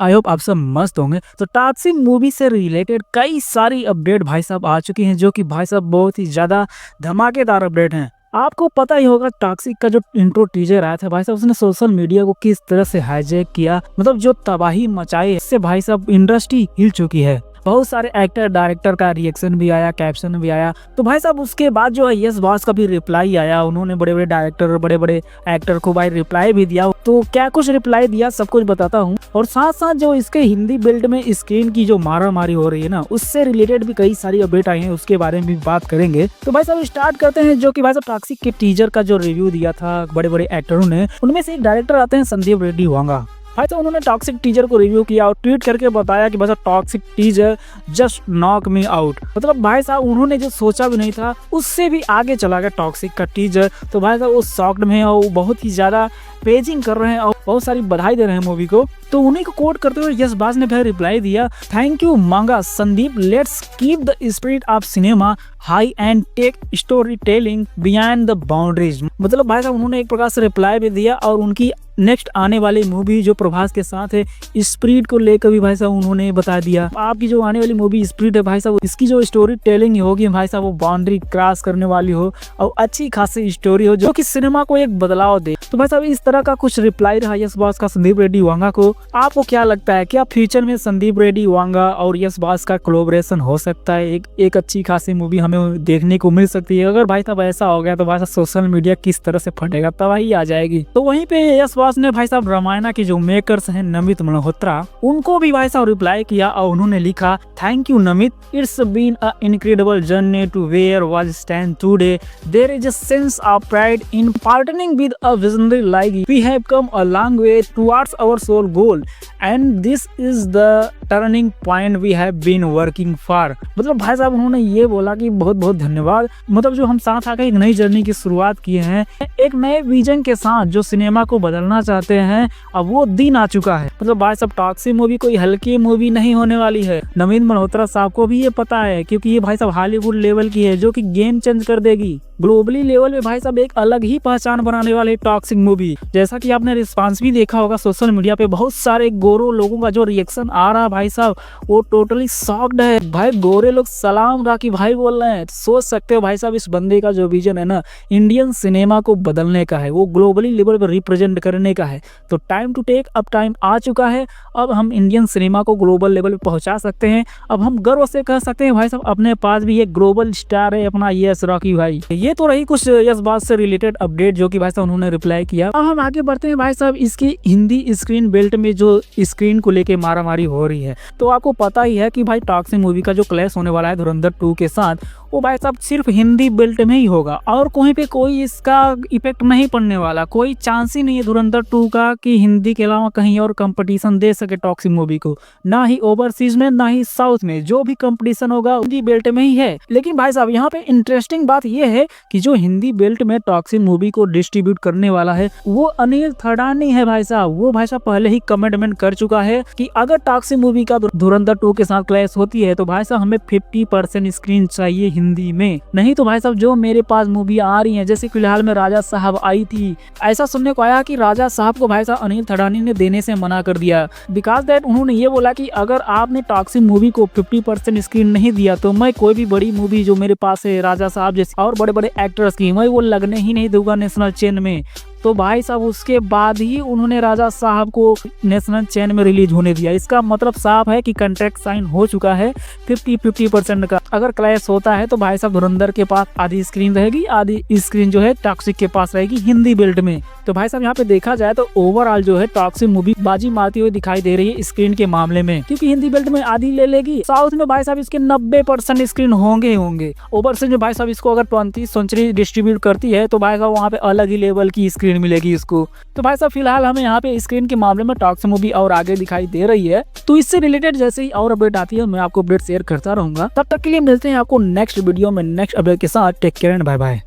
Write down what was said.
I hope आप सब मस्त होंगे। तो टॉक्सिक मूवी से रिलेटेड कई सारी अपडेट भाई साहब आ चुकी हैं, जो कि भाई साहब बहुत ही ज़्यादा धमाकेदार अपडेट हैं। आपको पता ही होगा टॉक्सिक का जो इंट्रो टीजर आया था भाई साहब, उसने सोशल मीडिया को किस तरह से हाईजैक किया, मतलब जो तबाही मचाई, इससे भाई साहब इंडस्ट्री हिल चुकी है। बहुत सारे एक्टर डायरेक्टर का रिएक्शन भी आया, कैप्शन भी आया। तो भाई साहब उसके बाद जो है यस बॉस का भी रिप्लाई आया। उन्होंने बड़े बड़े डायरेक्टर और बड़े बड़े एक्टर को भाई रिप्लाई भी दिया। तो क्या कुछ रिप्लाई दिया सब कुछ बताता हूँ, और साथ साथ जो इसके हिंदी बिल्ड में स्क्रीन की जो मारा मारी हो रही है ना, उससे रिलेटेड भी कई सारी अपडेट आई है, उसके बारे में भी बात करेंगे। तो भाई साहब स्टार्ट करते हैं। जो कि भाई साहब टॉक्सिक के टीजर का जो रिव्यू दिया था बड़े बड़े एक्टरों ने, उनमें से एक डायरेक्टर आते हैं संदीप रेड्डी वांगा। भाई तो उन्होंने टॉक्सिक टीजर को रिव्यू किया और ट्वीट करके बताया कि भाई साहब toxic teaser just knock me out. मतलब भाई साहब उन्होंने जो सोचा भी नहीं था उससे भी आगे चला गया टॉक्सिक का टीजर। तो भाई साहब वो शॉक्ड में है और बहुत ही ज्यादा पेजिंग कर रहे हैं और बहुत सारी बधाई दे रहे हैं मूवी को। तो उन्हीं को कोट करते हुए यस बाज ने भाई रिप्लाई दिया, थैंक यू मांगा Sandeep, let's keep the spirit of cinema high and take story telling beyond the boundaries. मतलब भाई साहब उन्होंने एक प्रकार से रिप्लाई भी दिया और उनकी नेक्स्ट आने वाली मूवी जो प्रभास के साथ है स्पिरिट को लेकर भी भाई साहब उन्होंने बता दिया। आपकी जो आने वाली मूवी स्पिरिट है भाई साहब, इसकी जो स्टोरी टेलिंग होगी भाई साहब वो बाउंड्री क्रॉस करने वाली हो और अच्छी खासी स्टोरी हो जो कि सिनेमा को एक बदलाव दे। तो भाई साहब इस तरह का कुछ रिप्लाई रहा यस बॉस का संदीप रेड्डी वांगा को। आपको क्या लगता है, क्या फ्यूचर में संदीप रेड्डी वांगा और यस बॉस का कोलैबोरेशन हो सकता है, एक अच्छी खासी मूवी हमें देखने को मिल सकती है? अगर भाई साहब ऐसा हो गया तो भाई साहब सोशल मीडिया किस तरह से फटेगा, तबाही आ जाएगी। तो वहीं पे यस बॉस ने भाई साहब रामायण के जो मेकर्स हैं नमित मल्होत्रा, उनको भी भाई साहब रिप्लाई किया और उन्होंने लिखा, thank you Namit, it's been a incredible journey to where was stand today, there is a sense of pride in partnering with a visionary like you, we have come a long way towards our sole goal and this is the turning point we have been working for. मतलब भाई साहब उन्होंने ये बोला कि बहुत बहुत धन्यवाद, मतलब जो हम साथ आकर एक नई जर्नी की शुरुआत किए हैं, एक नए विजन के साथ जो सिनेमा को बदलना चाहते हैं, अब वो दिन आ चुका है। मतलब भाई साहब टॉक्सिक मूवी कोई हल्की मूवी नहीं होने वाली है। नमित मल्होत्रा साहब को भी ये पता है, क्योंकि ये भाई साहब हॉलीवुड लेवल की है जो कि गेम चेंज कर देगी। ग्लोबली लेवल पे भाई साहब एक अलग ही पहचान बनाने वाली टॉक्सिक मूवी। जैसा कि आपने रिस्पांस भी देखा होगा सोशल मीडिया पे, बहुत सारे गोरो लोगों का जो रिएक्शन आ रहा है भाई साहब वो टोटली शॉक्ड है। भाई गोरे लोग सलाम राखी भाई बोल रहे हैं। सोच सकते हो भाई साहब इस बंदे का जो विजन है ना, इंडियन सिनेमा को बदलने का है, वो ग्लोबली लेवल पर रिप्रेजेंट करने का है। तो टाइम टू टेक, अब टाइम आ चुका है। अब हम इंडियन सिनेमा को ग्लोबल लेवल पे पहुंचा सकते हैं। अब हम गर्व से कह सकते हैं भाई साहब अपने पास भी एक ग्लोबल स्टार है अपना यस रॉकी भाई। ये तो रही कुछ यस बात से रिलेटेड अपडेट जो कि भाई साहब उन्होंने रिप्लाई किया। अब हम आगे बढ़ते हैं भाई साहब इसकी हिंदी स्क्रीन बेल्ट में जो स्क्रीन को लेके मारामारी हो रही है। तो आपको पता ही है कि भाई टॉक्सिक मूवी का जो क्लैश होने वाला है धुरंधर 2 के साथ, वो भाई साहब सिर्फ हिंदी बेल्ट में ही होगा और कहीं पे कोई इसका इफेक्ट नहीं पड़ने वाला। कोई चांस ही नहीं है धुरंधर 2 का कि हिंदी के अलावा कहीं और कंपटीशन दे सके टॉक्सिक मूवी को, ना ही ओवरसीज में ना ही साउथ में। जो भी कंपटीशन होगा हिंदी बेल्ट में ही है। लेकिन भाई साहब यहाँ पे इंटरेस्टिंग बात यह है कि जो हिंदी बेल्ट में टॉक्सिक मूवी को डिस्ट्रीब्यूट करने वाला है वो अनिल थडानी है भाई साहब। वो भाई साहब पहले ही कमिटमेंट कर चुका है कि अगर टॉक्सिक मूवी का धुरंधर 2 के साथ क्लैश होती है तो भाई साहब हमें 50% स्क्रीन चाहिए हिंदी में। नहीं तो भाई साहब जो मेरे पास मूवी आ रही है, जैसे फिलहाल में राजा साहब आई थी, ऐसा सुनने को आया कि राजा साहब को भाई साहब अनिल थडानी ने देने से मना कर दिया। बिकॉज दैट उन्होंने ये बोला कि अगर आपने टॉक्सिक मूवी को 50% स्क्रीन नहीं दिया तो मैं कोई भी बड़ी मूवी जो मेरे पास है राजा साहब जैसी और बड़े बड़े एक्टर्स की, मैं वो लगने ही नहीं दूंगा नेशनल चेन में। तो भाई साहब उसके बाद ही उन्होंने राजा साहब को नेशनल चैन में रिलीज होने दिया। इसका मतलब साफ है कि कॉन्ट्रैक्ट साइन हो चुका है 50% का। अगर क्लैश होता है तो भाई साहब धुरंधर के पास आधी स्क्रीन रहेगी, आधी स्क्रीन जो है टॉक्सिक के पास रहेगी हिंदी बेल्ट में। तो भाई साहब यहाँ पे देखा जाए तो ओवरऑल जो है टॉक्सिक मूवी बाजी मारती हुई दिखाई दे रही है स्क्रीन के मामले में, क्योंकि हिंदी बेल्ट में आधी ले लेगी। साउथ में भाई साहब इसके 90% स्क्रीन होंगे। ओवरसीज में भाई साहब इसको अगर 20th सेंचुरी डिस्ट्रीब्यूट करती है तो भाई साहब वहाँ पे अलग ही लेवल की स्क्रीन मिलेगी इसको। तो भाई साहब फिलहाल हमें यहाँ पे स्क्रीन के मामले में टॉक्सिक मूवी और आगे दिखाई दे रही है। तो इससे रिलेटेड जैसे ही और अपडेट आती है मैं आपको अपडेट शेयर करता रहूंगा। तब तक के लिए मिलते हैं आपको नेक्स्ट वीडियो में नेक्स्ट अपडेट के साथ। Take care and bye bye.